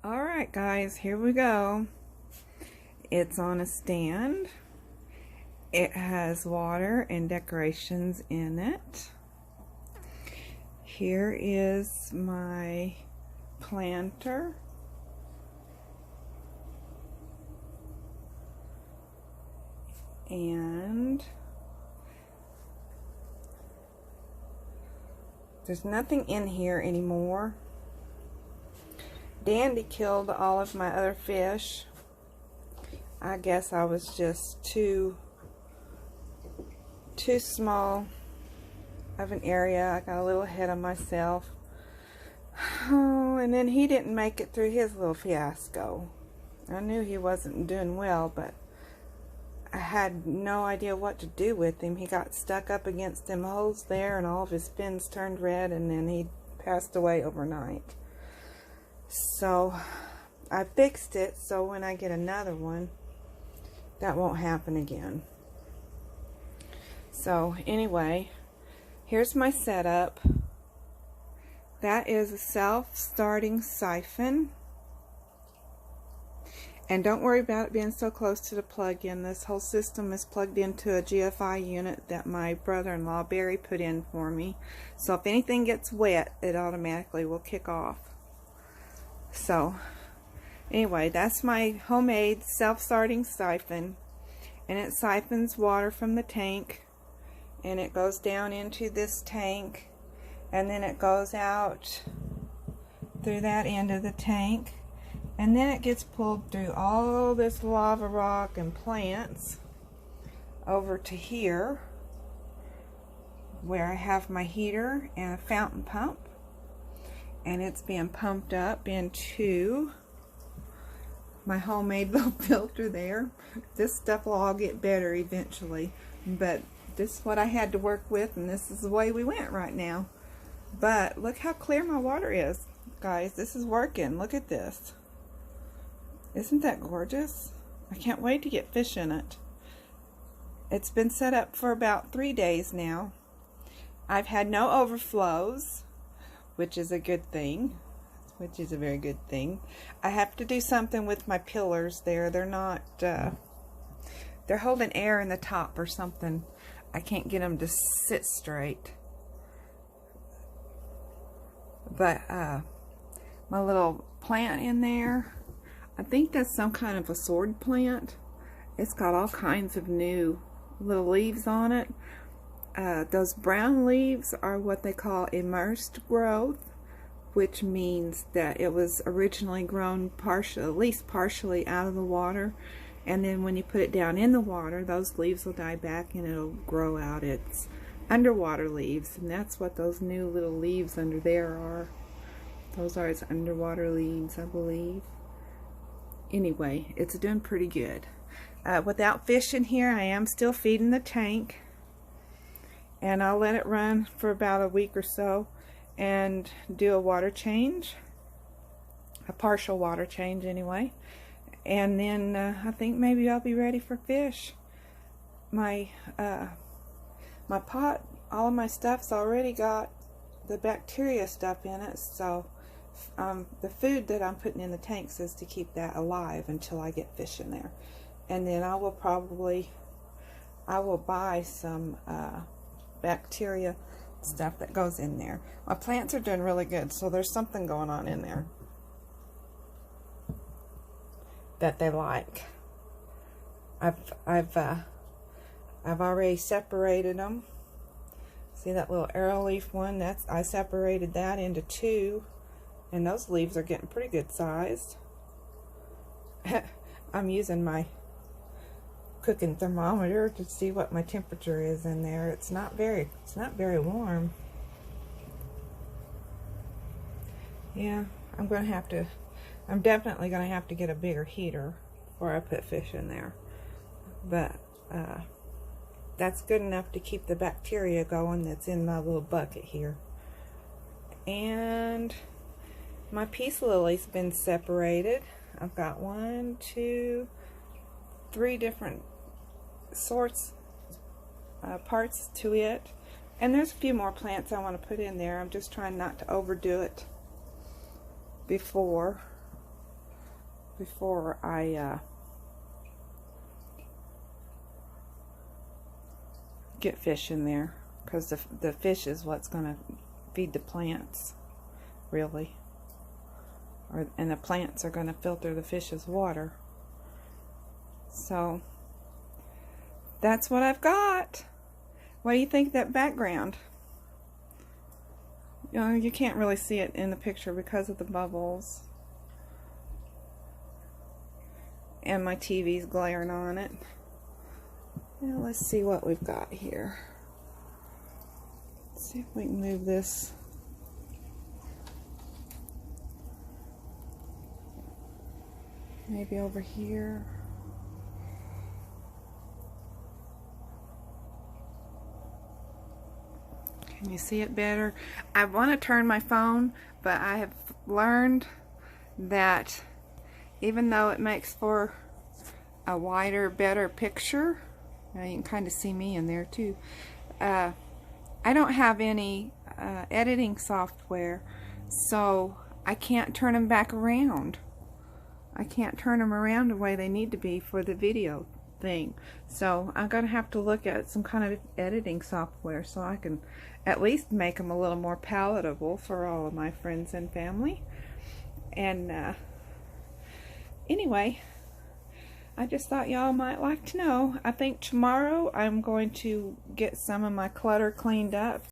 Alright guys, here we go. It's on a stand. It has water and decorations in it. Here is my planter. And there's nothing in here anymore. Dandy killed all of my other fish. I guess I was just too small of an area. I got a little ahead of myself. Oh, and then he didn't make it through his little fiasco. I knew he wasn't doing well, but I had no idea what to do with him. He got stuck up against them holes there, and all of his fins turned red, and then he passed away overnight. So I fixed it so when I get another one, that won't happen again. So anyway, here's my setup. That is a self-starting siphon. And don't worry about it being so close to the plug-in. This whole system is plugged into a GFI unit that my brother-in-law Barry put in for me. So if anything gets wet, it automatically will kick off. So anyway, that's my homemade self-starting siphon, and it siphons water from the tank, and it goes down into this tank, and then it goes out through that end of the tank, and then it gets pulled through all this lava rock and plants over to here where I have my heater and a fountain pump. And it's being pumped up into my homemade little filter there. This stuff will all get better eventually, but this is what I had to work with, and this is the way we went right now. But look how clear my water is, guys. This is working. Look at this. Isn't that gorgeous? I can't wait to get fish in it. It's been set up for about 3 days now. I've had no overflows, which is a good thing, which is a very good thing. I have to do something with my pillars there. They're not, they're holding air in the top or something. I can't get them to sit straight. But my little plant in there, I think that's some kind of a sword plant. It's got all kinds of new little leaves on it. Those brown leaves are what they call immersed growth, which means that it was originally grown at least partially out of the water, and then when you put it down in the water, those leaves will die back and it'll grow out its underwater leaves, and that's what those new little leaves under there are. Those are its underwater leaves, I believe. Anyway, it's doing pretty good. Without fish in here, I am still feeding the tank. And I'll let it run for about a week or so and do a water change, a partial water change anyway. And then I think maybe I'll be ready for fish. My pot, all of my stuff's already got the bacteria stuff in it, so the food that I'm putting in the tanks is to keep that alive until I get fish in there. And then I will buy some bacteria stuff that goes in there. My plants are doing really good, so there's something going on in there that they like. I've already separated them. See that little arrow leaf one? I separated that into 2, and those leaves are getting pretty good sized. I'm using my cooking thermometer to see what my temperature is in there. It's not very warm. Yeah, I'm definitely gonna have to get a bigger heater before I put fish in there. But that's good enough to keep the bacteria going that's in my little bucket here. And my peace lily's been separated. I've got 1, 2, 3 different sorts parts to it, and there's a few more plants I want to put in there. I'm just trying not to overdo it before before I get fish in there, because the fish is what's going to feed the plants, really. And the plants are going to filter the fish's water. So that's what I've got. What do you think of that background? You know, you can't really see it in the picture because of the bubbles. And my TV's glaring on it. Now let's see what we've got here. Let's see if we can move this. Maybe over here. Can you see it better? I want to turn my phone, but I have learned that even though it makes for a wider, better picture, now you can kind of see me in there too, I don't have any editing software, so I can't turn them back around. I can't turn them around the way they need to be for the video thing. So I'm going to have to look at some kind of editing software so I can at least make them a little more palatable for all of my friends and family. And anyway, I just thought y'all might like to know. I think tomorrow I'm going to get some of my clutter cleaned up.